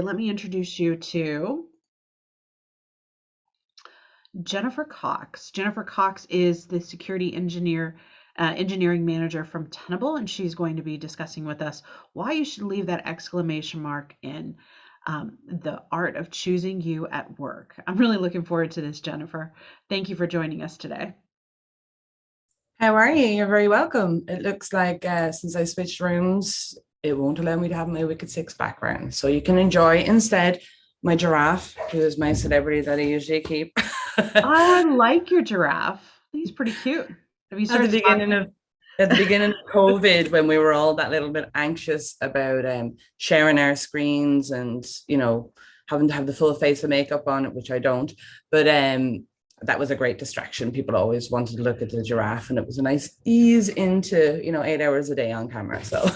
let me introduce you to Jennifer Cox. Jennifer Cox is the engineering manager from Tenable, and she's going to be discussing with us why you should leave that exclamation mark in the art of choosing you at work. I'm really looking forward to this, Jennifer. Thank you for joining us today. How are you? You're very welcome. It looks like since I switched rooms, it won't allow me to have my Wicked Six background. So you can enjoy instead my giraffe, who is my celebrity that I usually keep. I like your giraffe. He's pretty cute. Have you At the started beginning of COVID, when we were all that little bit anxious about sharing our screens and having to have the full face of makeup on it, which I don't, but that was a great distraction. People always wanted to look at the giraffe, and it was a nice ease into 8 hours a day on camera. So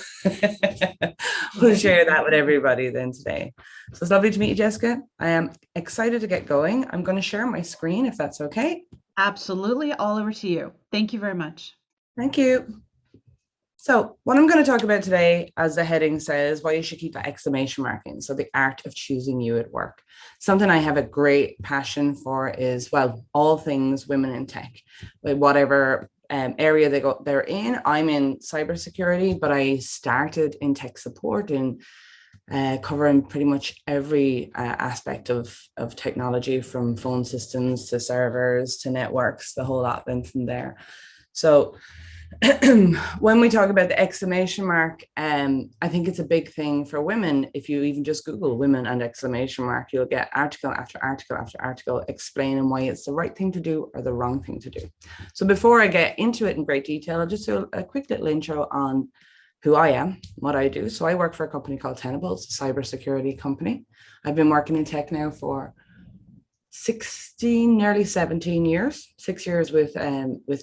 we'll share that with everybody then today. So it's lovely to meet you, Jessica. I am excited to get going. I'm going to share my screen if that's okay. Absolutely. All over to you. Thank you very much. Thank you. So what I'm going to talk about today, as the heading says, why you should keep that exclamation mark in. So the art of choosing you at work. Something I have a great passion for is, well, all things women in tech, whatever area they're in. I'm in cybersecurity, but I started in tech support and covering pretty much every aspect of technology, from phone systems to servers to networks, the whole lot then from there. So when we talk about the exclamation mark, I think it's a big thing for women. If you even just Google women and exclamation mark, you'll get article after article after article explaining why it's the right thing to do or the wrong thing to do. So before I get into it in great detail, I'll just do a quick little intro on who I am, what I do. So I work for a company called Tenable. It's a cybersecurity company. I've been working in tech now for 16, nearly 17 years, 6 years with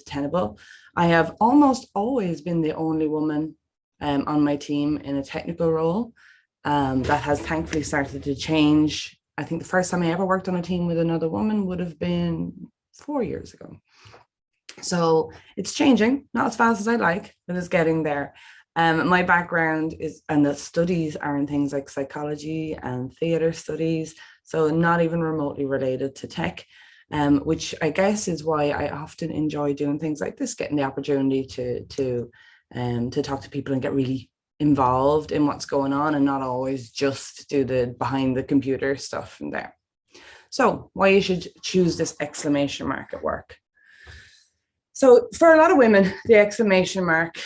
Tenable. I have almost always been the only woman on my team in a technical role. That has thankfully started to change. I think the first time I ever worked on a team with another woman would have been 4 years ago. So it's changing, not as fast as I like, but it's getting there. My background is, and the studies are in things like psychology and theater studies, so not even remotely related to tech, which I guess is why I often enjoy doing things like this, getting the opportunity to talk to people and get really involved in what's going on and not always just do the behind the computer stuff from there. So why you should choose this exclamation mark at work. So for a lot of women, the exclamation mark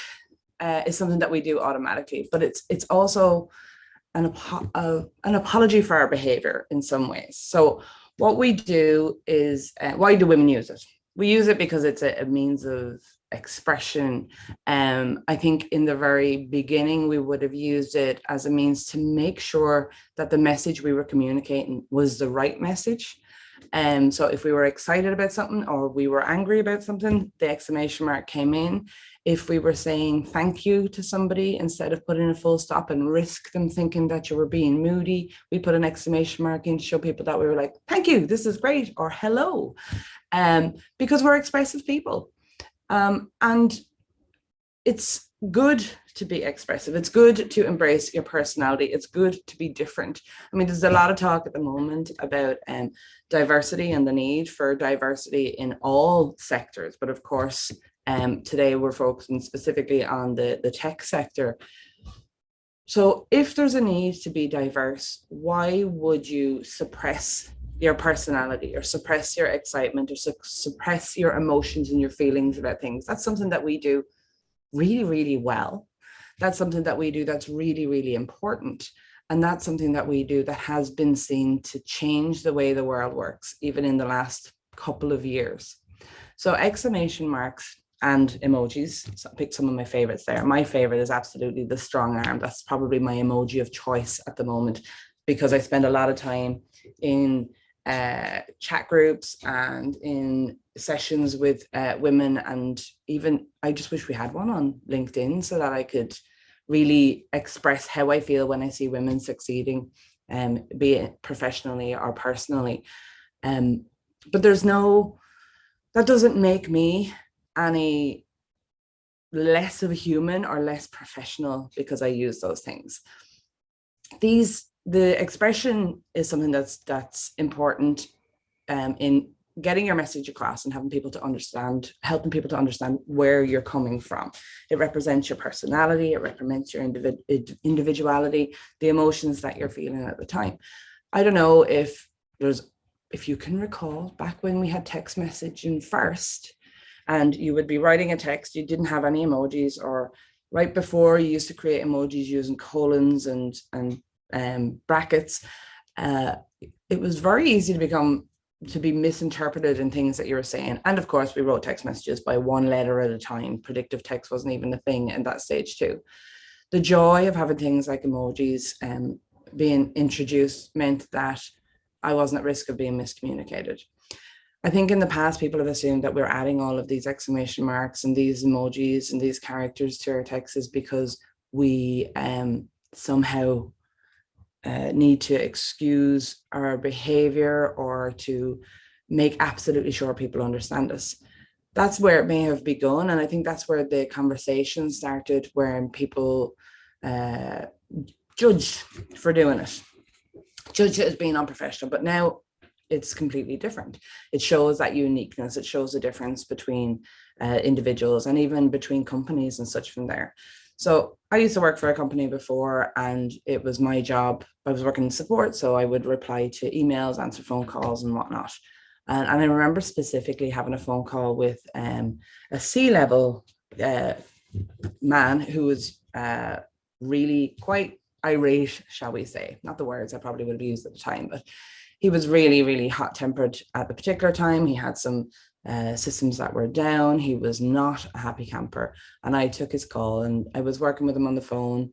is something that we do automatically, but it's also an apology for our behavior in some ways. So what we do is, why do women use it? We use it because it's a means of expression. I think in the very beginning, we would have used it as a means to make sure that the message we were communicating was the right message. So if we were excited about something or we were angry about something, the exclamation mark came in. If we were saying thank you to somebody, instead of putting a full stop and risk them thinking that you were being moody, we put an exclamation mark in to show people that we were like, thank you, this is great, or hello, because we're expressive people. And it's good to be expressive. It's good to embrace your personality. It's good to be different. I mean, there's a lot of talk at the moment about diversity and the need for diversity in all sectors. But of course, today we're focusing specifically on the tech sector. So if there's a need to be diverse, why would you suppress your personality or suppress your excitement or suppress your emotions and your feelings about things? That's something that we do really, really well. That's something that we do that's really, really important. And that's something that we do that has been seen to change the way the world works, even in the last couple of years. So exclamation marks and emojis, so I picked some of my favorites there. My favorite is absolutely the strong arm. That's probably my emoji of choice at the moment, because I spend a lot of time in chat groups and in sessions with women, and even I just wish we had one on LinkedIn so that I could really express how I feel when I see women succeeding, be it professionally or personally. But that doesn't make me any less of a human or less professional because I use those things. These the expression is something that's important in getting your message across and having people to understand, helping people to understand where you're coming from. It represents your personality, it represents your individuality, the emotions that you're feeling at the time. I don't know if you can recall back when we had text messaging first, and you would be writing a text, you didn't have any emojis, or right before you used to create emojis using colons and brackets. Uh, it was very easy to be misinterpreted in things that you were saying. And of course, we wrote text messages by one letter at a time. Predictive text wasn't even a thing in that stage too. The joy of having things like emojis being introduced meant that I wasn't at risk of being miscommunicated. I think in the past, people have assumed that we're adding all of these exclamation marks and these emojis and these characters to our texts because we somehow need to excuse our behavior or to make absolutely sure people understand us. That's where it may have begun. And I think that's where the conversation started, when people judge for doing it, judge it as being unprofessional. But now it's completely different. It shows that uniqueness. It shows the difference between individuals and even between companies and such from there. So I used to work for a company before, and it was my job. I was working in support, so I would reply to emails, answer phone calls and whatnot. And I remember specifically having a phone call with a C-level man who was really quite irate, shall we say. Not the words I probably would have used at the time, but he was really, really hot-tempered at the particular time. He had some systems that were down. He was not a happy camper. And I took his call, and I was working with him on the phone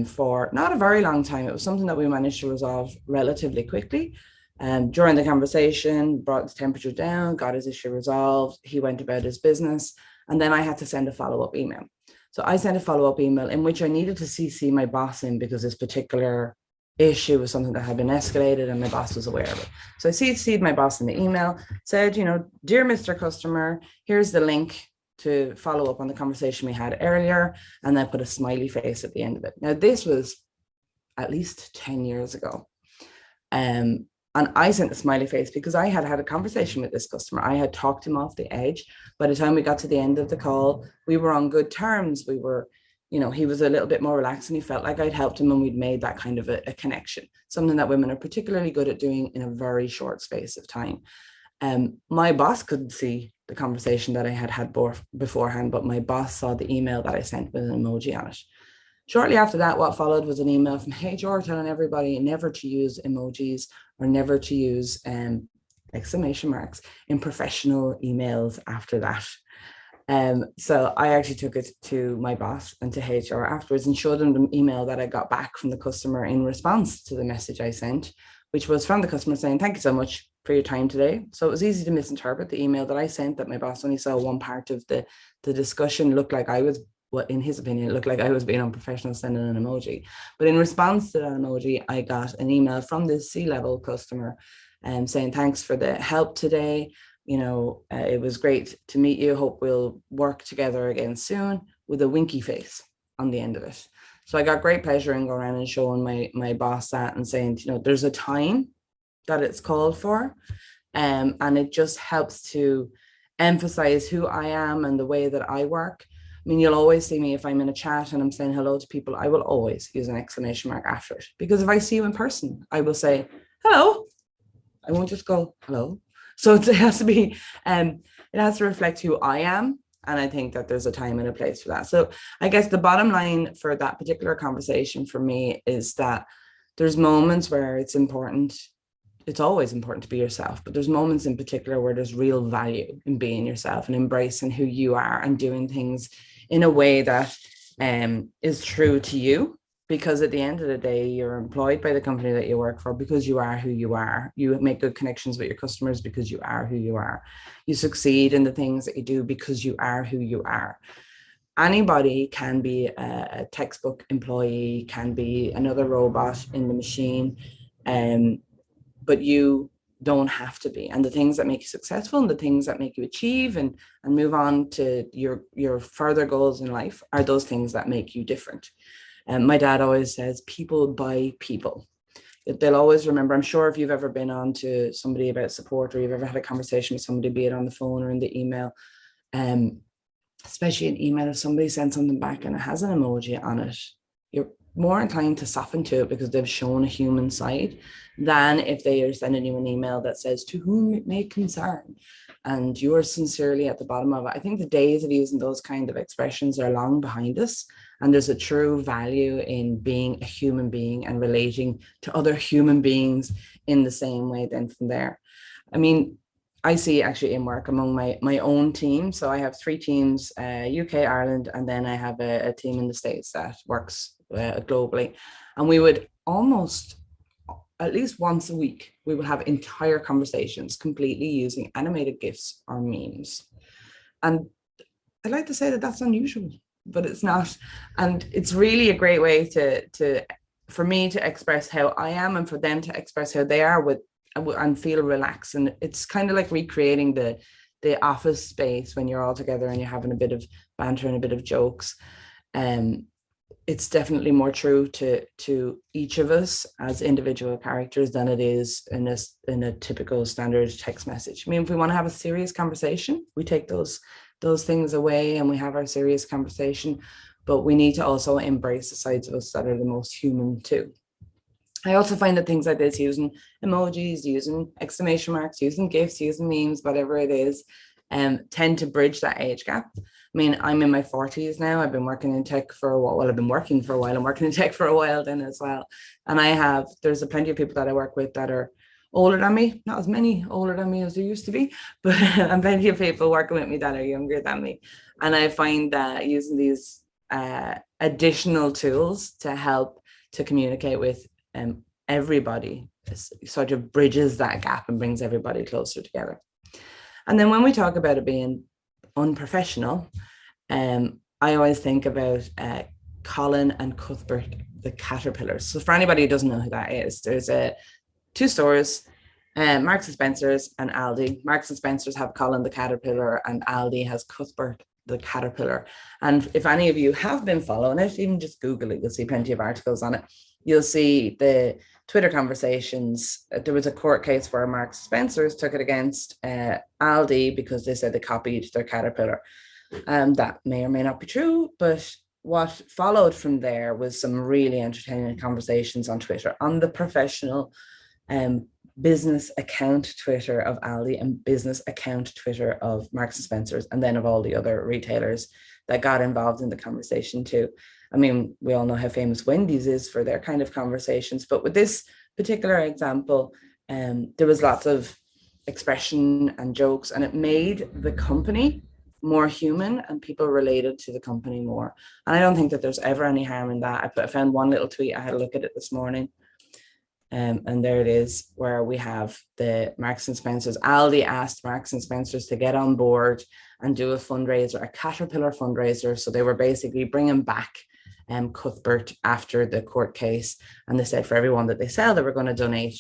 for not a very long time. It was something that we managed to resolve relatively quickly. During the conversation, brought his temperature down, got his issue resolved. He went about his business. And then I had to send a follow-up email. So I sent a follow-up email in which I needed to CC my boss in, because this particular issue was something that had been escalated and my boss was aware of it. So I CC'd my boss in the email, said, dear Mr. Customer, here's the link to follow up on the conversation we had earlier. And then put a smiley face at the end of it. Now, this was at least 10 years ago. And I sent a smiley face because I had had a conversation with this customer. I had talked him off the edge. By the time we got to the end of the call, we were on good terms. We were, he was a little bit more relaxed, and he felt like I'd helped him, and we'd made that kind of a connection, something that women are particularly good at doing in a very short space of time. My boss couldn't see the conversation that I had beforehand, but my boss saw the email that I sent with an emoji on it. Shortly after that, what followed was an email from HR telling everybody never to use emojis or never to use exclamation marks in professional emails after that. So I actually took it to my boss and to HR afterwards and showed them the email that I got back from the customer in response to the message I sent, which was from the customer saying, thank you so much for your time today. So it was easy to misinterpret the email that I sent, that my boss only saw one part of the discussion. Looked like I was, what in his opinion, it looked like I was being unprofessional sending an emoji. But in response to that emoji, I got an email from this C-level customer saying, thanks for the help today. It was great to meet you. Hope we'll work together again soon, with a winky face on the end of it. So I got great pleasure in going around and showing my boss that and saying, there's a time that it's called for. And it just helps to emphasize who I am and the way that I work. I mean, you'll always see me if I'm in a chat and I'm saying hello to people, I will always use an exclamation mark after it. Because if I see you in person, I will say, hello. I won't just go, hello. So it has to be, it has to reflect who I am. And I think that there's a time and a place for that. So I guess the bottom line for that particular conversation for me is that there's moments where it's important. It's always important to be yourself, but there's moments in particular where there's real value in being yourself and embracing who you are and doing things in a way that is true to you. Because at the end of the day, you're employed by the company that you work for because you are who you are. You make good connections with your customers because you are who you are. You succeed in the things that you do because you are who you are. Anybody can be a textbook employee, can be another robot in the machine, but you don't have to be. And the things that make you successful and the things that make you achieve and move on to your further goals in life are those things that make you different. And my dad always says, people buy people. they'll always remember. I'm sure if you've ever been on to somebody about support, or you've ever had a conversation with somebody, be it on the phone or in the email, um, especially an email, if somebody sends something back and it has an emoji on it, you're more inclined to soften to it because they've shown a human side, than if they are sending you an email that says "to whom it may concern" and you're sincerely at the bottom of it. I think the days of using those kind of expressions are long behind us, and there's a true value in being a human being and relating to other human beings in the same way. Then from there, I mean, I see actually in work among my own team. So I have three teams, UK, Ireland, and then I have a team in the States that works globally. And we would almost, at least once a week, we would have entire conversations completely using animated GIFs or memes. And I'd like to say that that's unusual, but it's not. And it's really a great way to for me to express how I am, and for them to express how they are, with and feel relaxed. And it's kind of like recreating the office space when you're all together and you're having a bit of banter and a bit of jokes. It's definitely more true to each of us as individual characters than it is in a typical standard text message. I mean, if we want to have a serious conversation, we take those things away and we have our serious conversation, but we need to also embrace the sides of us that are the most human too. I also find that things like this, using emojis, using exclamation marks, using GIFs, using memes, whatever it is, tend to bridge that age gap. I mean, I'm in my 40s now. I've been working in tech for a while. Well, I've been working for a while. I'm working in tech for a while then as well. And there's plenty of people that I work with that are older than me, not as many older than me as there used to be, but I'm plenty of people working with me that are younger than me. And I find that using these additional tools to help to communicate with everybody sort of bridges that gap and brings everybody closer together. And then when we talk about it being unprofessional, I always think about Colin and Cuthbert, the caterpillars. So for anybody who doesn't know who that is, there's two stores, Marks and Spencer's and Aldi. Marks and Spencer's have Colin the caterpillar, and Aldi has Cuthbert the caterpillar. And if any of you have been following it, even just Google it, you'll see plenty of articles on it. You'll see the Twitter conversations. There was a court case where Marks and Spencer's took it against Aldi because they said they copied their caterpillar. That may or may not be true, but what followed from there was some really entertaining conversations on Twitter, on the professional business account Twitter of Aldi and business account Twitter of Marks and Spencer's, and then of all the other retailers that got involved in the conversation too. I mean, we all know how famous Wendy's is for their kind of conversations, but with this particular example, there was lots of expression and jokes, and it made the company more human and people related to the company more. And I don't think that there's ever any harm in that. I found one little tweet, I had a look at it this morning. And there it is, where we have the Marks and Spencer's. Aldi asked Marks and Spencer's to get on board and do a fundraiser, a caterpillar fundraiser. So they were basically bringing back Cuthbert after the court case. And they said for everyone that they sell, they were going to donate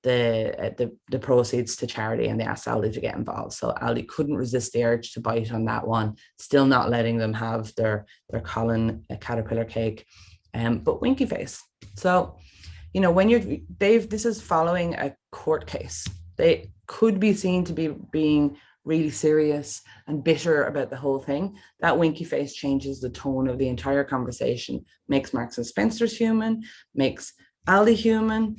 the proceeds to charity, and they asked Aldi to get involved. So Aldi couldn't resist the urge to bite on that one, still not letting them have their Colin caterpillar cake, but winky face. So, you know, when this is following a court case, they could be seen to be being really serious and bitter about the whole thing. That winky face changes the tone of the entire conversation, makes Marks and Spencer's human, makes Aldi human,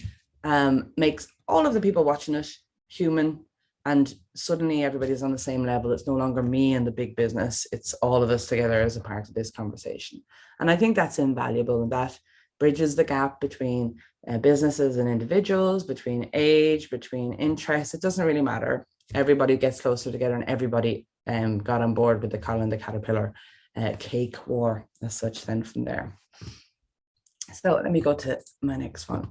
makes all of the people watching it human, and suddenly everybody's on the same level. It's no longer me and the big business, it's all of us together as a part of this conversation. And I think that's invaluable, and that bridges the gap between businesses and individuals, between age, between interests. It doesn't really matter. Everybody gets closer together, and everybody got on board with the Colin the caterpillar cake war as such then from there. So let me go to my next one.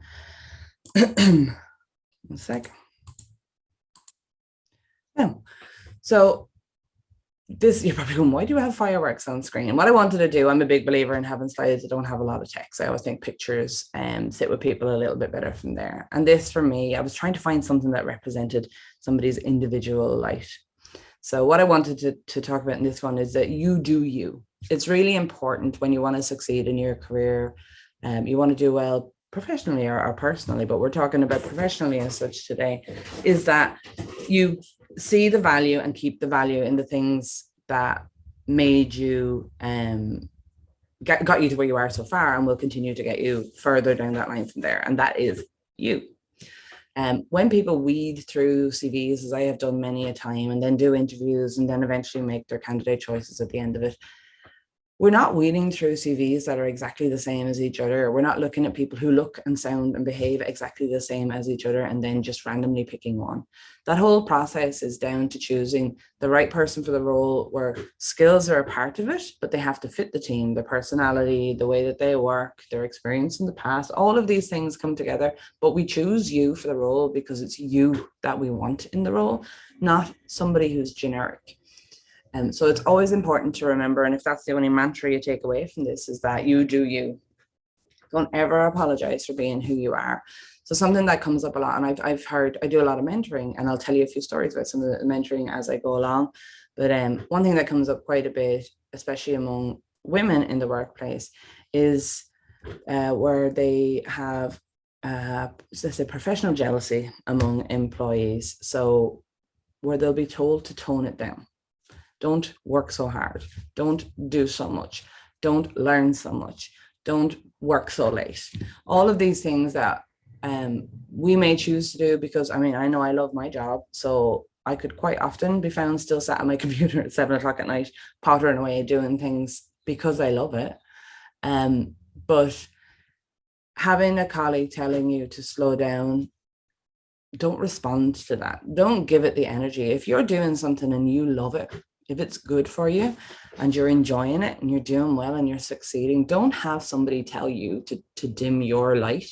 One sec. Oh, so this, you're probably going, why do you have fireworks on screen? What I wanted to do, I'm a big believer in having slides that don't have a lot of text. I always think pictures sit with people a little bit better from there. And this, for me, I was trying to find something that represented somebody's individual light. So what I wanted to talk about in this one is that you do you. It's really important when you want to succeed in your career. You want to do well, professionally or personally, but we're talking about professionally as such today, is that you see the value and keep the value in the things that made you got you to where you are so far and will continue to get you further down that line from there. And that is you. When people weed through CVs, as I have done many a time, and then do interviews and then eventually make their candidate choices at the end of it, we're not weeding through CVs that are exactly the same as each other. We're not looking at people who look and sound and behave exactly the same as each other and then just randomly picking one. That whole process is down to choosing the right person for the role, where skills are a part of it, but they have to fit the team, their personality, the way that they work, their experience in the past. All of these things come together, but we choose you for the role because it's you that we want in the role, not somebody who's generic. So it's always important to remember, and if that's the only mantra you take away from this, is that you do you. Don't ever apologize for being who you are. So something that comes up a lot, and I've heard, I do a lot of mentoring, and I'll tell you a few stories about some of the mentoring as I go along. But one thing that comes up quite a bit, especially among women in the workplace, is where they have let's say professional jealousy among employees. So where they'll be told to tone it down. Don't work so hard. Don't do so much. Don't learn so much. Don't work so late. All of these things that we may choose to do because, I mean, I know I love my job. So I could quite often be found still sat on my computer at 7 o'clock at night, pottering away, doing things because I love it. But having a colleague telling you to slow down, don't respond to that. Don't give it the energy. If you're doing something and you love it, if it's good for you and you're enjoying it and you're doing well and you're succeeding, don't have somebody tell you to dim your light.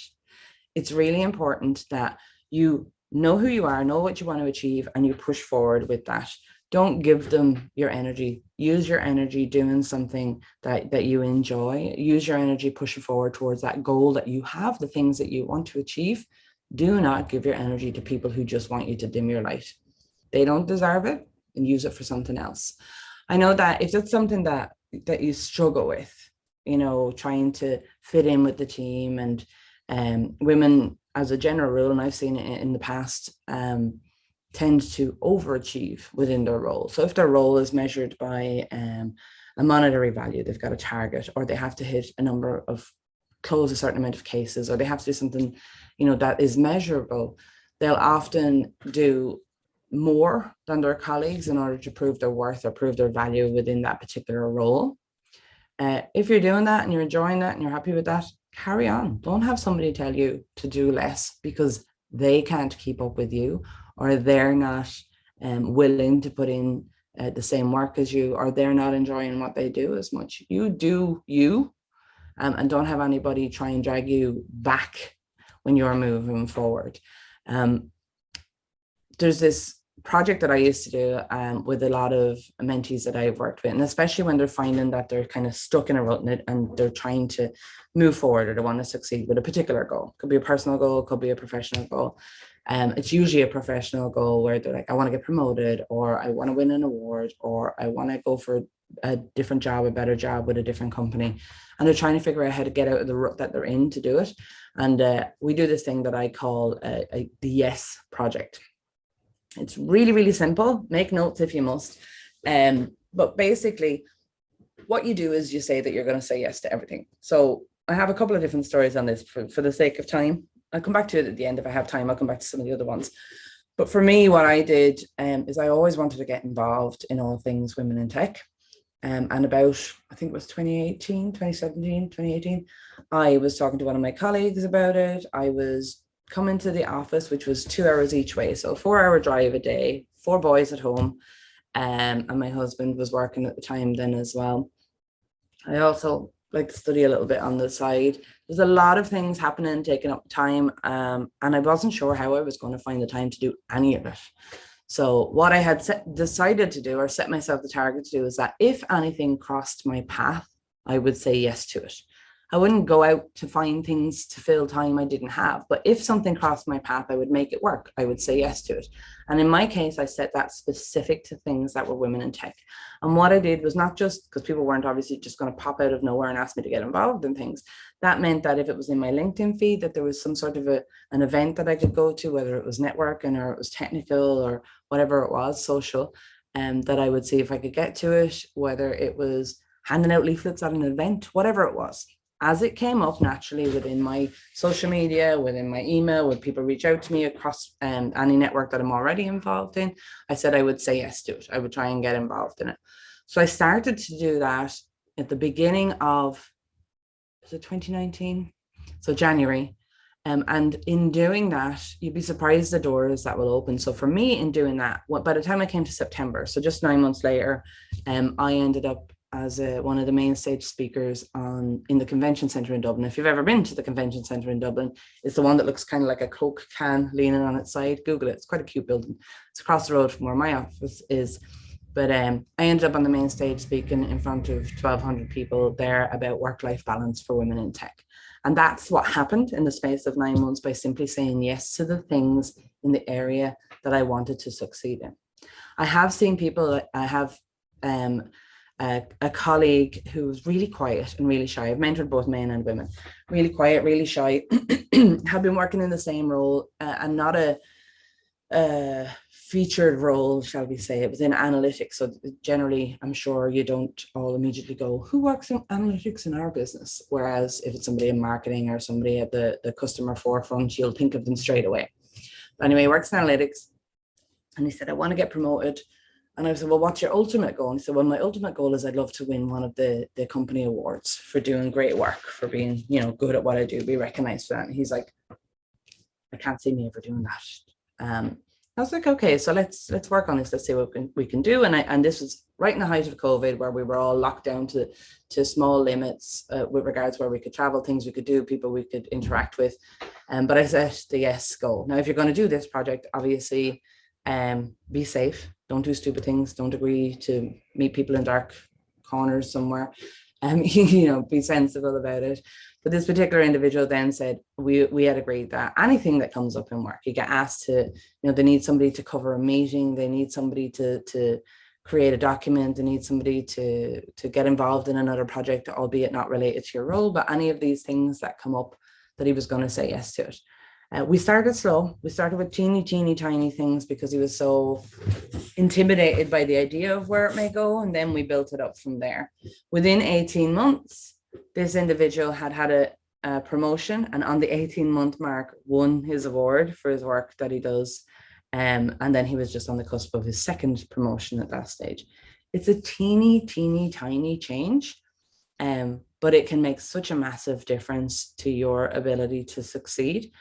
It's really important that you know who you are, know what you want to achieve, and you push forward with that. Don't give them your energy. Use your energy doing something that you enjoy. Use your energy pushing forward towards that goal that you have, the things that you want to achieve. Do not give your energy to people who just want you to dim your light. They don't deserve it, and use it for something else. I know that if it's something that you struggle with, trying to fit in with the team, and women as a general rule, and I've seen it in the past, tend to overachieve within their role. So if their role is measured by a monetary value, they've got a target, or they have to hit a number of, close a certain amount of cases, or they have to do something, that is measurable, they'll often do more than their colleagues in order to prove their worth or prove their value within that particular role. If you're doing that and you're enjoying that and you're happy with that, carry on. Don't have somebody tell you to do less because they can't keep up with you, or they're not willing to put in the same work as you, or they're not enjoying what they do as much. You do you, and don't have anybody try and drag you back when you're moving forward. There's this project that I used to do with a lot of mentees that I've worked with, and especially when they're finding that they're kind of stuck in a rut and they're trying to move forward, or they want to succeed with a particular goal. Could be a personal goal, could be a professional goal. It's usually a professional goal where they're like, I want to get promoted, or I want to win an award, or I want to go for a different job, a better job with a different company. And they're trying to figure out how to get out of the rut that they're in to do it. And we do this thing that I call the Yes Project. It's really, really simple. Make notes if you must. But basically, what you do is you say that you're going to say yes to everything. So I have a couple of different stories on this for the sake of time. I'll come back to it at the end if I have time. I'll come back to some of the other ones. But for me, what I did is I always wanted to get involved in all things women in tech. And about, I think it was 2018, I was talking to one of my colleagues about it. I was coming to the office, which was 2 hours each way. So 4-hour drive a day, 4 boys at home. And my husband was working at the time then as well. I also like to study a little bit on the side. There's a lot of things happening, taking up time. And I wasn't sure how I was going to find the time to do any of it. So what I had decided to do, or set myself the target to do, is that if anything crossed my path, I would say yes to it. I wouldn't go out to find things to fill time I didn't have. But if something crossed my path, I would make it work. I would say yes to it. And in my case, I set that specific to things that were women in tech. And what I did was not just because people weren't obviously just going to pop out of nowhere and ask me to get involved in things. That meant that if it was in my LinkedIn feed, that there was some sort of an event that I could go to, whether it was networking or it was technical or whatever it was, social, that I would see if I could get to it, whether it was handing out leaflets at an event, whatever it was. As it came up naturally within my social media, within my email, when people reach out to me across any network that I'm already involved in, I said I would say yes to it. I would try and get involved in it. So I started to do that at the beginning of, was it 2019? So January. And in doing that, you'd be surprised the doors that will open. So for me, in doing that, by the time I came to September, so just 9 months later, I ended up as one of the main stage speakers in the convention centre in Dublin. If you've ever been to the convention centre in Dublin, it's the one that looks kind of like a Coke can leaning on its side. Google it. It's quite a cute building. It's across the road from where my office is. But I ended up on the main stage speaking in front of 1,200 people there about work-life balance for women in tech. And that's what happened in the space of 9 months by simply saying yes to the things in the area that I wanted to succeed in. I have seen people, I have a colleague who's really quiet and really shy. I've mentored both men and women, really quiet, really shy, have been working in the same role and not a featured role, shall we say. It was in analytics. So generally, I'm sure you don't all immediately go, who works in analytics in our business? Whereas if it's somebody in marketing or somebody at the customer forefront, you'll think of them straight away. But anyway, he works in analytics. And he said, I want to get promoted. And I said, well, what's your ultimate goal? And he said, well, my ultimate goal is I'd love to win one of the company awards for doing great work, for being, good at what I do, be recognized for that. And he's like, I can't see me ever doing that. I was like, okay, so let's work on this. Let's see what we can do. And this was right in the height of COVID, where we were all locked down to small limits with regards where we could travel, things we could do, people we could interact with. But I set the yes goal. Now, if you're going to do this project, obviously, be safe. Don't do stupid things. Don't agree to meet people in dark corners somewhere. Be sensible about it. But this particular individual then said, we had agreed that anything that comes up in work, you get asked to, they need somebody to cover a meeting, they need somebody to create a document, they need somebody to get involved in another project, albeit not related to your role, but any of these things that come up, that he was going to say yes to it. We started slow. We started with teeny tiny things because he was so intimidated by the idea of where it may go. And then we built it up from there. Within 18 months, this individual had a promotion, and on the 18-month mark won his award for his work that he does. And then he was just on the cusp of his second promotion at that stage. It's a teeny tiny change. But it can make such a massive difference to your ability to succeed.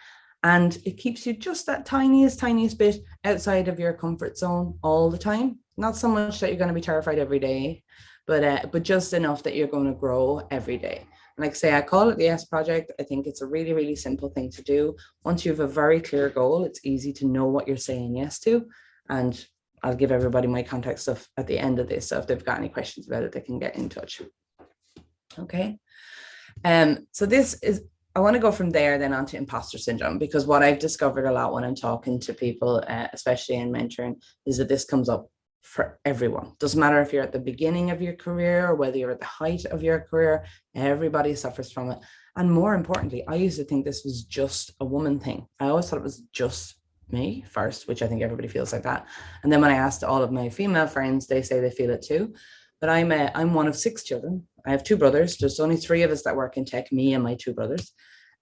And it keeps you just that tiniest bit outside of your comfort zone all the time. Not so much that you're going to be terrified every day, but just enough that you're going to grow every day. And like I say, I call it the S project. I think it's a really simple thing to do. Once you have a very clear goal, it's easy to know what you're saying yes to. And I'll give everybody my contact stuff at the end of this. So if they've got any questions about it, they can get in touch. Okay. So I want to go from there then onto imposter syndrome, because what I've discovered a lot when I'm talking to people, especially in mentoring, is that this comes up for everyone. Doesn't matter if you're at the beginning of your career or whether you're at the height of your career, everybody suffers from it. And more importantly, I used to think this was just a woman thing. I always thought it was just me first, which I think everybody feels like that. And then when I asked all of my female friends, they say they feel it too. But I'm one of 6 children. I have 2 brothers. There's only 3 of us that work in tech, me and my 2 brothers.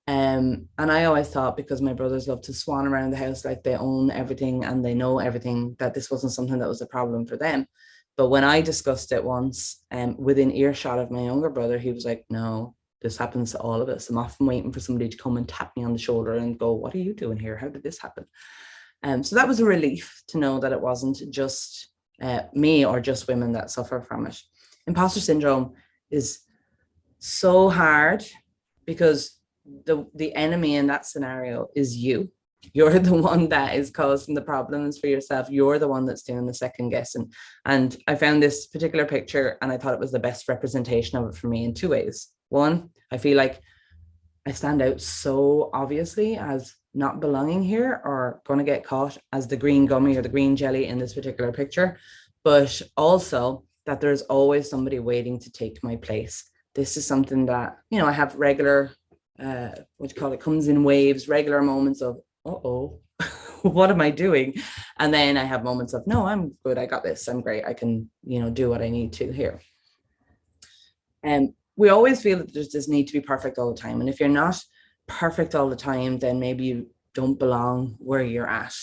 And I always thought, because my brothers love to swan around the house like they own everything and they know everything, that this wasn't something that was a problem for them. But when I discussed it once, within earshot of my younger brother, he was like, no, this happens to all of us. I'm often waiting for somebody to come and tap me on the shoulder and go, what are you doing here? How did this happen? So that was a relief to know that it wasn't just me or just women that suffer from it. Imposter syndrome is so hard because the enemy in that scenario is you. You're the one that is causing the problems for yourself. You're the one that's doing the second guessing. And I found this particular picture and I thought it was the best representation of it for me in two ways. One, I feel like I stand out so obviously as not belonging here or going to get caught as the green gummy or the green jelly in this particular picture, but also that there's always somebody waiting to take my place. This is something that, I have regular, what do you call it, comes in waves, regular moments of, uh-oh, what am I doing? And then I have moments of, no, I'm good. I got this. I'm great. I can, do what I need to here. And we always feel that there's this need to be perfect all the time. And if you're not perfect all the time, then maybe you don't belong where you're at.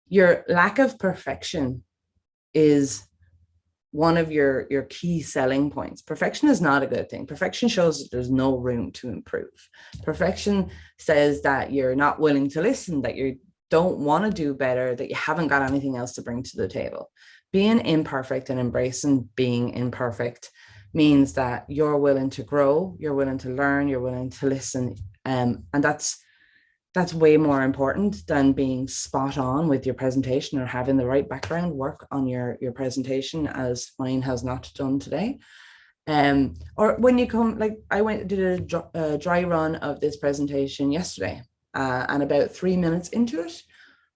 Your lack of perfection is one of your key selling points. Perfection is not a good thing. Perfection shows that there's no room to improve. Perfection says that you're not willing to listen, that you don't want to do better, that you haven't got anything else to bring to the table. Being imperfect and embracing being imperfect means that you're willing to grow, you're willing to learn, you're willing to listen. And that's way more important than being spot on with your presentation or having the right background work on your presentation, as mine has not done today. Or when you come, like I did a dry run of this presentation yesterday, and about 3 minutes into it,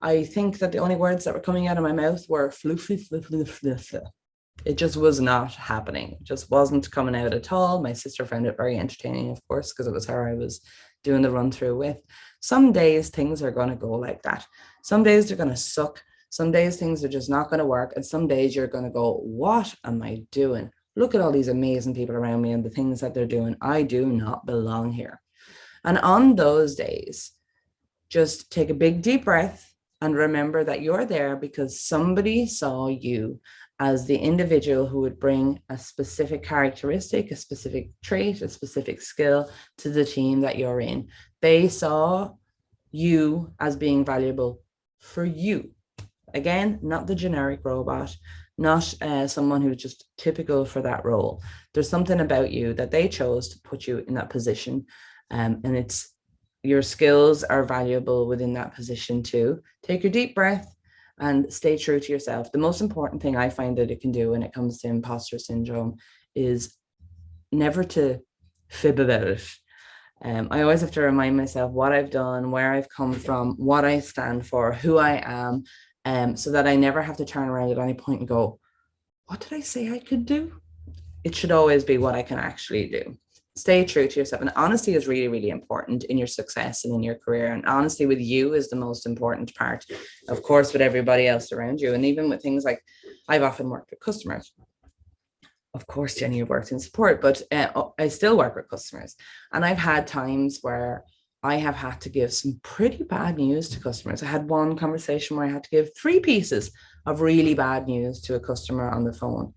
I think that the only words that were coming out of my mouth were floofy, floofy. It just was not happening. It just wasn't coming out at all. My sister found it very entertaining, of course, because it was her I was doing the run through with. Some days things are going to go like that. Some days they're going to suck. Some days things are just not going to work. And some days you're going to go, what am I doing? Look at all these amazing people around me and the things that they're doing. I do not belong here. And on those days, just take a big deep breath and remember that you're there because somebody saw you as the individual who would bring a specific characteristic, a specific trait, a specific skill to the team that you're in. They saw you as being valuable for you. Again, not the generic robot, not someone who's just typical for that role. There's something about you that they chose to put you in that position. And it's your skills are valuable within that position too. Take a deep breath and stay true to yourself. The most important thing I find that it can do when it comes to imposter syndrome is never to fib about it. I always have to remind myself what I've done, where I've come from, what I stand for, who I am, so that I never have to turn around at any point and go, what did I say I could do? It should always be what I can actually do. Stay true to yourself. And honesty is really, really important in your success and in your career. And honesty with you is the most important part, of course, with everybody else around you. And even with things like I've often worked with customers. Of course, Jenny, you've worked in support, but I still work with customers. And I've had times where I have had to give some pretty bad news to customers. I had one conversation where I had to give 3 pieces of really bad news to a customer on the phone.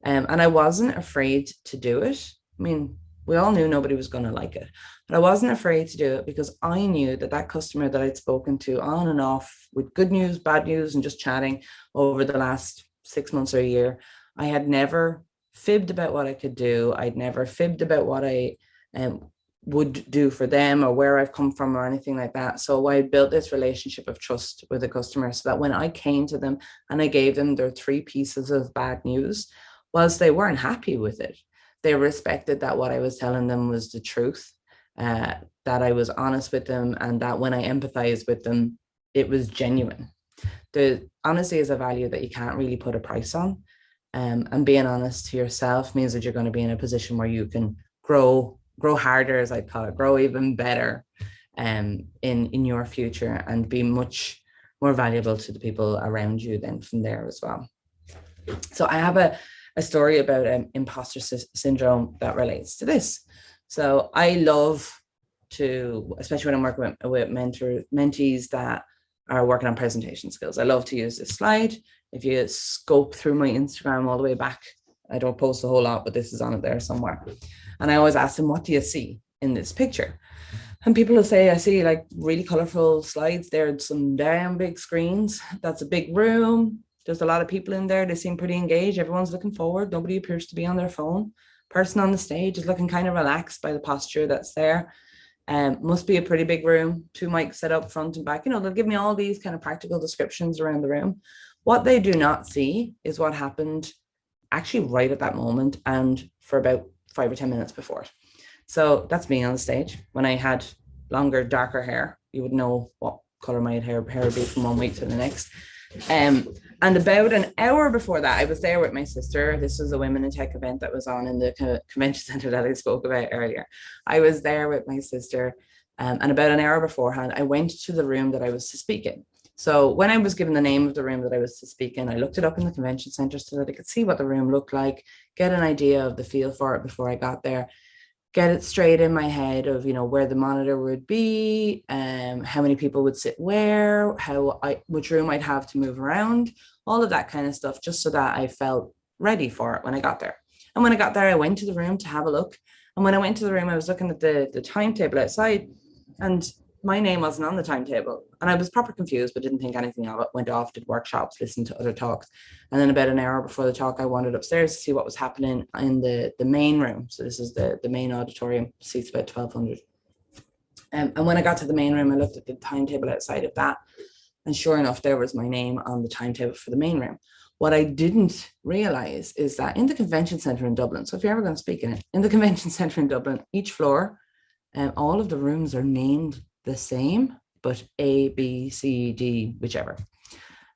And I wasn't afraid to do it. I mean, we all knew nobody was going to like it, but I wasn't afraid to do it because I knew that that customer that I'd spoken to on and off with good news, bad news, and just chatting over the last 6 months or a year, I had never fibbed about what I could do. I'd never fibbed about what I would do for them or where I've come from or anything like that. So I built this relationship of trust with the customer so that when I came to them and I gave them their 3 pieces of bad news, whilst they weren't happy with it, they respected that what I was telling them was the truth, that I was honest with them, and that when I empathized with them, it was genuine. The honesty is a value that you can't really put a price on. And being honest to yourself means that you're going to be in a position where you can grow harder, as I call it, grow even better in your future and be much more valuable to the people around you then from there as well. So I have a story about imposter syndrome that relates to this. So I love to, especially when I'm working with mentees that are working on presentation skills, I love to use this slide. If you scope through my Instagram all the way back, I don't post a whole lot, but this is on it there somewhere. And I always ask them, what do you see in this picture? And people will say, I see like really colorful slides. There's some damn big screens. That's a big room. There's a lot of people in there. They seem pretty engaged. Everyone's looking forward. Nobody appears to be on their phone. Person on the stage is looking kind of relaxed by the posture that's there. Must be a pretty big room, 2 mics set up front and back. They'll give me all these kind of practical descriptions around the room. What they do not see is what happened actually right at that moment and for about 5 or 10 minutes before. So that's me on the stage. When I had longer, darker hair, you would know what color my hair would be from one week to the next. And about an hour before that, I was there with my sister. This was a Women in Tech event that was on in the convention center that I spoke about earlier. I was there with my sister, and about an hour beforehand, I went to the room that I was to speak in. So when I was given the name of the room that I was to speak in, I looked it up in the convention center so that I could see what the room looked like, get an idea of the feel for it before I got there, get it straight in my head of, where the monitor would be, how many people would sit where, which room I'd have to move around, all of that kind of stuff, just so that I felt ready for it when I got there. And when I got there, I went to the room to have a look. And when I went to the room, I was looking at the timetable outside, and my name wasn't on the timetable. And I was proper confused, but didn't think anything of it. Went off, did workshops, listened to other talks. And then about an hour before the talk, I wandered upstairs to see what was happening in the main room. So this is the main auditorium, seats about 1,200. And when I got to the main room, I looked at the timetable outside of that. And sure enough, there was my name on the timetable for the main room. What I didn't realize is that in the convention center in Dublin, so if you're ever going to speak in the convention center in Dublin, each floor, all of the rooms are named the same, but A, B, C, D, whichever.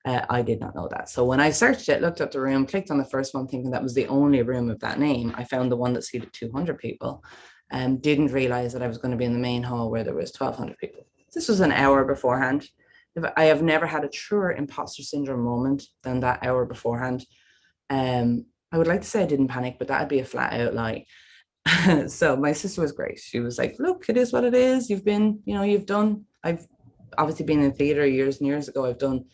I did not know that. So when I searched it, looked at the room, clicked on the first one, thinking that was the only room of that name, I found the one that seated 200 people, and didn't realize that I was going to be in the main hall where there was 1,200 people. This was an hour beforehand. I have never had a truer imposter syndrome moment than that hour beforehand. I would like to say I didn't panic, but that'd be a flat out lie. So my sister was great. She was like, look, it is what it is. I've obviously been in theater years and years ago. I've done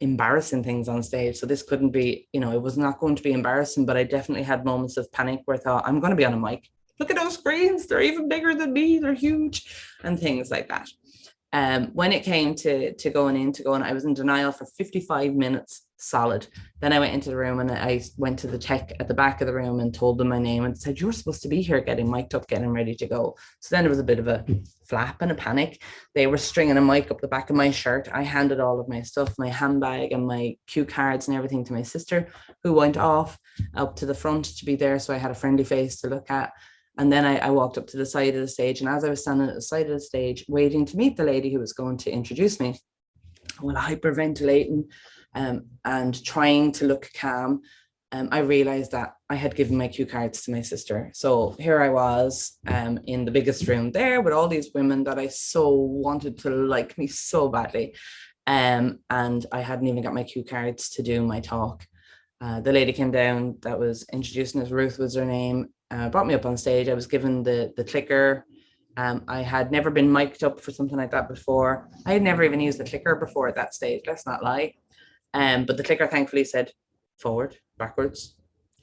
embarrassing things on stage. So this couldn't be, it was not going to be embarrassing, but I definitely had moments of panic where I thought, I'm going to be on a mic. Look at those screens. They're even bigger than me. They're huge, and things like that. When it came to going, I was in denial for 55 minutes solid. Then I went into the room and I went to the tech at the back of the room and told them my name and said, you're supposed to be here getting mic'd up, getting ready to go. So then there was a bit of a flap and a panic. They were stringing a mic up the back of my shirt. I handed all of my stuff, my handbag and my cue cards and everything to my sister, who went off up to the front to be there. So I had a friendly face to look at. And then I walked up to the side of the stage. And as I was standing at the side of the stage, waiting to meet the lady who was going to introduce me, while hyperventilating and trying to look calm, I realized that I had given my cue cards to my sister. So here I was in the biggest room there with all these women that I so wanted to like me so badly. And I hadn't even got my cue cards to do my talk. The lady came down that was introducing us, Ruth was her name, brought me up on stage. I was given the clicker. I had never been mic'd up for something like that before. I had never even used the clicker before at that stage, let's not lie. But the clicker thankfully said forward, backwards.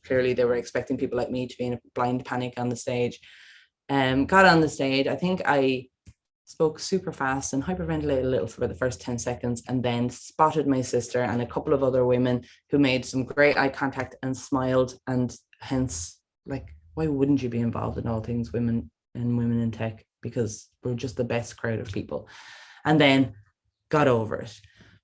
Clearly they were expecting people like me to be in a blind panic on the stage. Got on the stage. I think I spoke super fast and hyperventilated a little for the first 10 seconds, and then spotted my sister and a couple of other women who made some great eye contact and smiled. And hence, like, why wouldn't you be involved in all things women and women in tech? Because we're just the best crowd of people. And then got over it.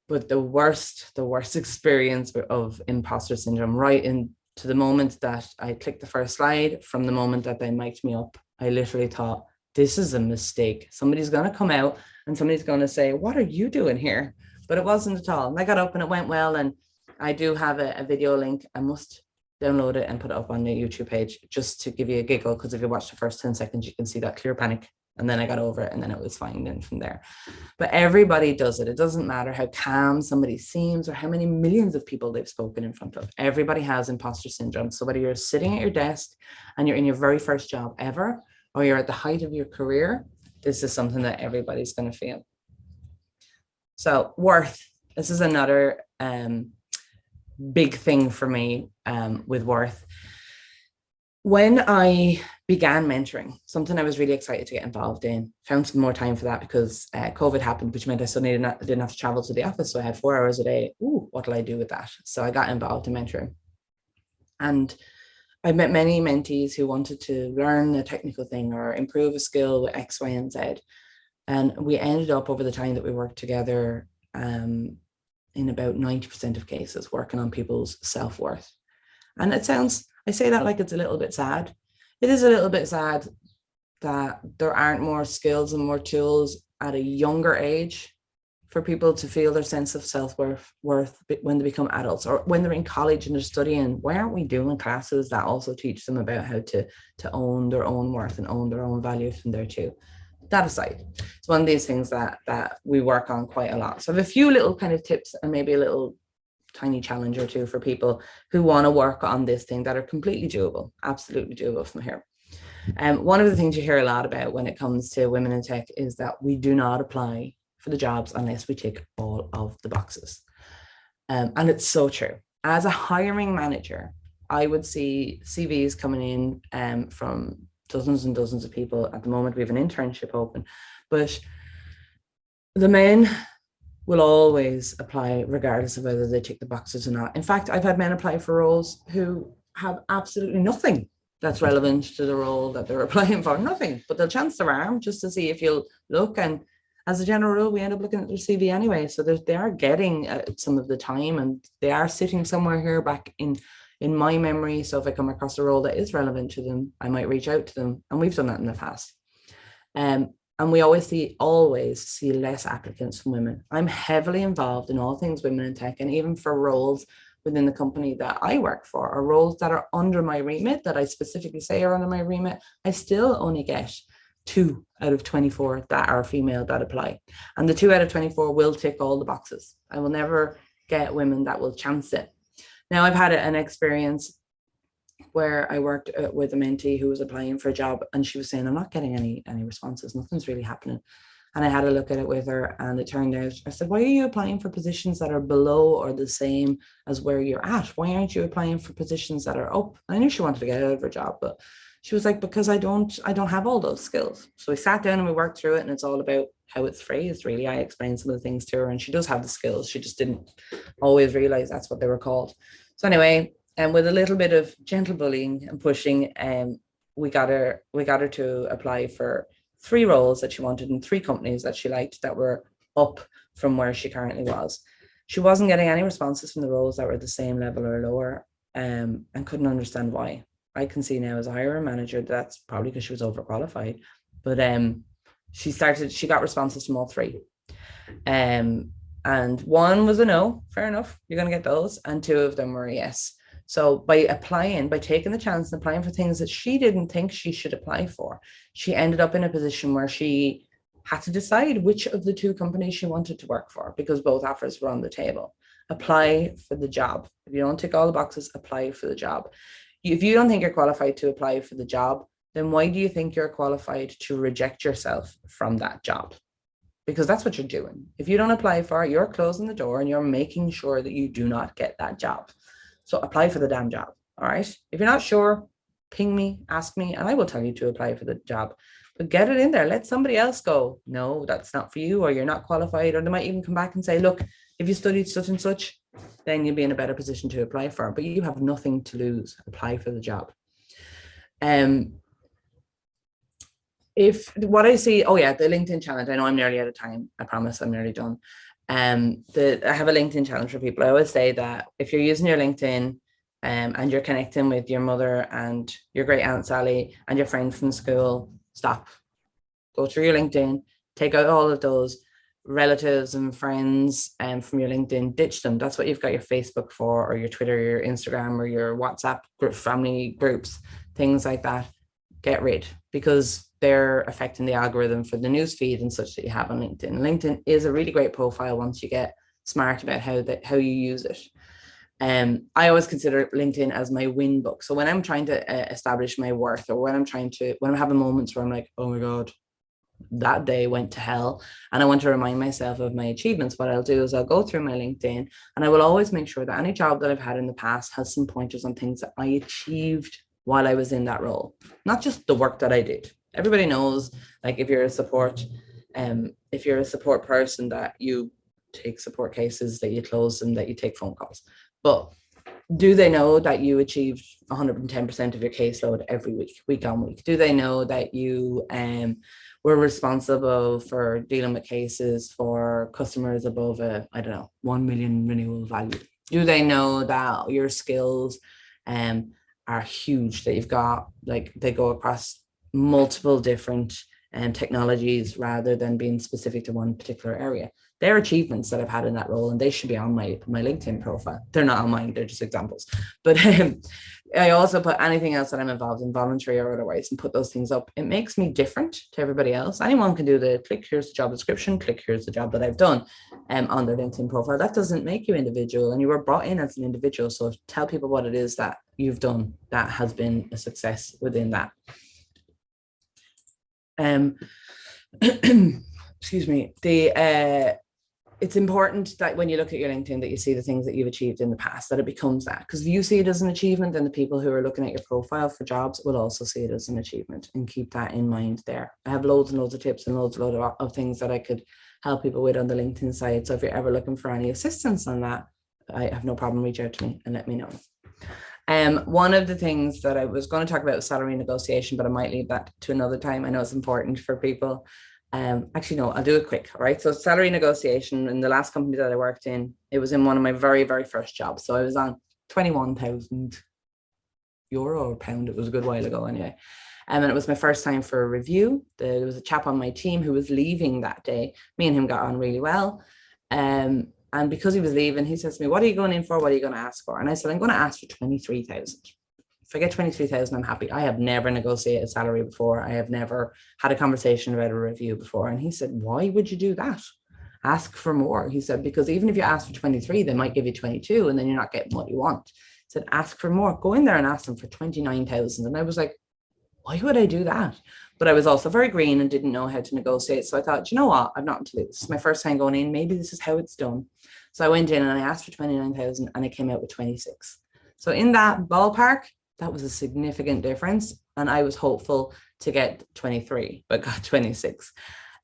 But the worst experience of imposter syndrome, right into the moment that I clicked the first slide, from the moment that they mic'd me up, I literally thought, this is a mistake. Somebody's going to come out and somebody's going to say, what are you doing here? But it wasn't at all. And I got up and it went well. And I do have a video link. I must download it and put it up on the YouTube page just to give you a giggle, because if you watch the first 10 seconds, you can see that clear panic. And then I got over it and then it was fine then from there. But everybody does it. It doesn't matter how calm somebody seems or how many millions of people they've spoken in front of. Everybody has imposter syndrome. So whether you're sitting at your desk and you're in your very first job ever, or you're at the height of your career, this is something that everybody's going to feel. So worth, this is another big thing for me with worth. When I began mentoring, something I was really excited to get involved in, found some more time for that because COVID happened, which meant I suddenly didn't have to travel to the office. So I had 4 hours a day. Ooh, what will I do with that? So I got involved in mentoring. And I've met many mentees who wanted to learn a technical thing or improve a skill with X, Y, and Z. And we ended up over the time that we worked together, in about 90% of cases, working on people's self-worth. And I say that like it's a little bit sad. It is a little bit sad that there aren't more skills and more tools at a younger age for people to feel their sense of self-worth when they become adults, or when they're in college and they're studying. Why aren't we doing classes that also teach them about how to own their own worth and own their own value from there too? That aside, it's one of these things that we work on quite a lot. So I have a few little kind of tips and maybe a little tiny challenge or two for people who want to work on this thing that are completely doable, absolutely doable from here. One of the things you hear a lot about when it comes to women in tech is that we do not apply for the jobs unless we tick all of the boxes. And it's so true. As a hiring manager, I would see CVs coming in from dozens and dozens of people. At the moment, we have an internship open, but the men will always apply regardless of whether they tick the boxes or not. In fact, I've had men apply for roles who have absolutely nothing that's relevant to the role that they're applying for, nothing, but they'll chance their arm just to see if you'll look. And as a general rule, we end up looking at their CV anyway. So they are getting some of the time, and they are sitting somewhere here back in my memory. So if I come across a role that is relevant to them, I might reach out to them. And we've done that in the past. And we always see less applicants from women. I'm heavily involved in all things women in tech, and even for roles within the company that I work for, or roles that are under my remit, that I specifically say are under my remit, I still only get 2 out of 24 that are female that apply. And the 2 out of 24 will tick all the boxes. I will never get women that will chance it. Now, I've had an experience where I worked with a mentee who was applying for a job, and she was saying, I'm not getting any responses. Nothing's really happening. And I had a look at it with her, and it turned out, I said, why are you applying for positions that are below or the same as where you're at? Why aren't you applying for positions that are up? I knew she wanted to get out of her job, but she was like, because I don't have all those skills. So we sat down and we worked through it, and it's all about how it's phrased, really. I explained some of the things to her, and she does have the skills. She just didn't always realize that's what they were called. So anyway, and with a little bit of gentle bullying and pushing, we got her to apply for 3 roles that she wanted in 3 companies that she liked that were up from where she currently was. She wasn't getting any responses from the roles that were the same level or lower, and couldn't understand why. I can see now as a hiring manager that's probably because she was overqualified, but she got responses from all 3. And 1 was a no, fair enough, you're going to get those, and 2 of them were a yes. So by taking the chance and applying for things that she didn't think she should apply for, she ended up in a position where she had to decide which of the 2 companies she wanted to work for, because both offers were on the table. Apply for the job. If you don't tick all the boxes, apply for the job. If you don't think you're qualified to apply for the job, then why do you think you're qualified to reject yourself from that job? Because that's what you're doing. If you don't apply for it, you're closing the door and you're making sure that you do not get that job. So apply for the damn job. All right. If you're not sure, ping me, ask me, and I will tell you to apply for the job. But get it in there. Let somebody else go, no, that's not for you, or you're not qualified. Or they might even come back and say, look, if you studied such and such, then you'll be in a better position to apply for it. But you have nothing to lose. Apply for the job. If what I see, oh yeah, the LinkedIn challenge. I know I'm nearly out of time. I promise I'm nearly done. I have a LinkedIn challenge for people. I always say that if you're using your LinkedIn and you're connecting with your mother and your great aunt Sally and your friend from school, stop. Go through your LinkedIn, take out all of those relatives and friends from your LinkedIn, ditch them. That's what you've got your Facebook for, or your Twitter, your Instagram, or your WhatsApp group, family groups, things like that. Get rid, because they're affecting the algorithm for the news feed and such that you have on LinkedIn. LinkedIn is a really great profile once you get smart about how you use it. I always consider LinkedIn as my win book. So when I'm trying to establish my worth, or when I'm having moments where I'm like, oh my God, that day went to hell, and I want to remind myself of my achievements, what I'll do is I'll go through my LinkedIn, and I will always make sure that any job that I've had in the past has some pointers on things that I achieved while I was in that role, not just the work that I did. Everybody knows, like, if you're a support person, that you take support cases, that you close them, that you take phone calls. But Do they know that you achieved 110% of your caseload every week, week on week? Do they know that you were responsible for dealing with cases for customers above I don't know, 1 million renewal value? Do they know that your skills are huge, that you've got, like, they go across multiple different technologies rather than being specific to one particular area? They're achievements that I've had in that role, and they should be on my LinkedIn profile. They're not on mine, they're just examples. But I also put anything else that I'm involved in, voluntary or otherwise, and put those things up. It makes me different to everybody else. Anyone can do the click, here's the job description, click, here's the job that I've done on their LinkedIn profile. That doesn't make you individual, and you were brought in as an individual. So tell people what it is that you've done that has been a success within that. Excuse me. It's important that when you look at your LinkedIn that you see the things that you've achieved in the past, that it becomes that. Because if you see it as an achievement, then the people who are looking at your profile for jobs will also see it as an achievement, and keep that in mind there. I have loads and loads of tips and loads of things that I could help people with on the LinkedIn side. So if you're ever looking for any assistance on that, I have no problem. Reach out to me and let me know. One of the things that I was going to talk about was salary negotiation, but I might leave that to another time. I know it's important for people. Actually, no, I'll do it quick. All right. So salary negotiation in the last company that I worked in, it was in one of my very, very first jobs. So I was on 21,000 euro or pound. It was a good while ago anyway. And it was my first time for a review. There was a chap on my team who was leaving that day. Me and him got on really well. And because he was leaving, he says to me, what are you going in for? What are you going to ask for? And I said, I'm going to ask for 23,000. If I get 23,000, I'm happy. I have never negotiated salary before. I have never had a conversation about a review before. And he said, why would you do that? Ask for more. He said, because even if you ask for 23, they might give you 22 and then you're not getting what you want. He said, ask for more. Go in there and ask them for 29,000. And I was like, why would I do that? But I was also very green and didn't know how to negotiate. So I thought, you know what? I've nothing to lose. It's my first time going in. Maybe this is how it's done. So I went in and I asked for 29,000 and I came out with 26. So in that ballpark, that was a significant difference. And I was hopeful to get 23, but got 26.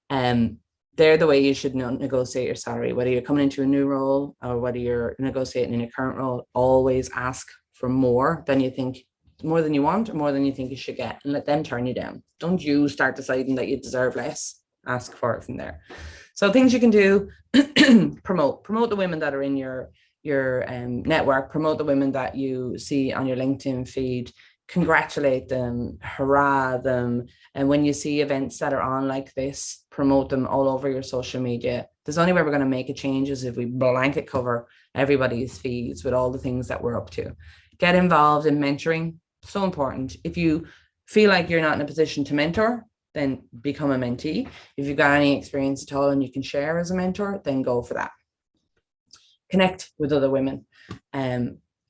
They're the way you should negotiate your salary, whether you're coming into a new role or whether you're negotiating in your current role. Always ask for more than you think, more than you want, or more than you think you should get, and let them turn you down. Don't you start deciding that you deserve less. Ask for it from there. So things you can do: promote the women that are in your network, promote the women that you see on your LinkedIn feed, congratulate them, hurrah them. And when you see events that are on like this, promote them all over your social media. There's only way we're going to make a change is if we blanket cover everybody's feeds with all the things that we're up to. Get involved in mentoring. So important. If you feel like you're not in a position to mentor, then become a mentee. If you've got any experience at all and you can share as a mentor, then go for that. Connect with other women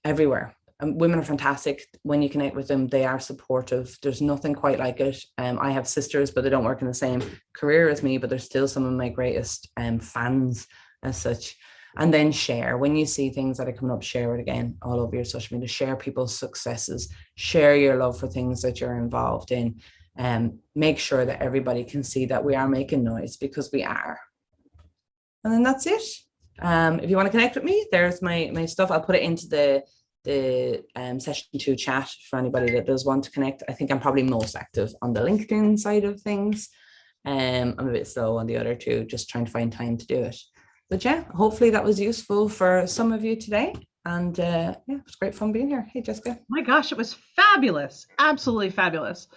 everywhere. Women are fantastic. When you connect with them, they are supportive. There's nothing quite like it. I have sisters, but they don't work in the same career as me, but they're still some of my greatest fans as such. And then share. When you see things that are coming up, share it again all over your social media. Share people's successes. Share your love for things that you're involved in. Make sure that everybody can see that we are making noise, because we are. And then that's it. If you want to connect with me, there's my stuff. I'll put it into the session 2 chat for anybody that does want to connect. I think I'm probably most active on the LinkedIn side of things. I'm a bit slow on the other two, just trying to find time to do it. But yeah, hopefully that was useful for some of you today. And yeah, it was great fun being here. Hey, Jessica. My gosh, it was fabulous. Absolutely fabulous.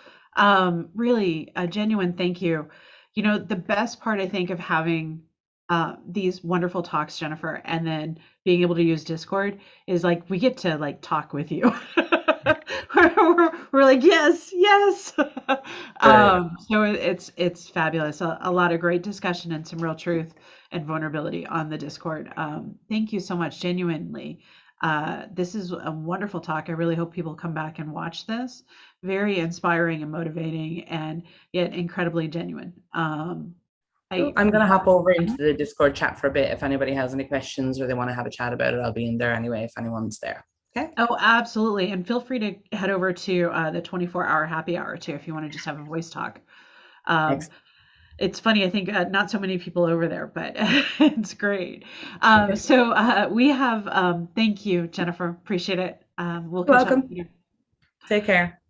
Really a genuine thank you. You know, the best part I think of having these wonderful talks, Jennifer, and then being able to use Discord is like we get to like talk with you. We're like, yes, yes. So it's fabulous. A lot of great discussion and some real truth and vulnerability on the Discord. Thank you so much, genuinely. This is a wonderful talk. I really hope people come back and watch this. Very inspiring and motivating, and yet incredibly genuine. I'm going to hop over into the Discord chat for a bit. If anybody has any questions or they want to have a chat about it, I'll be in there anyway if anyone's there. Okay. Oh, absolutely. And feel free to head over to the 24-hour happy hour too if you want to just have a voice talk. Um, Thanks. It's funny, I think not so many people over there, but it's great. We have, thank you, Jennifer. Appreciate it. We'll You're catch up welcome. later. Take care.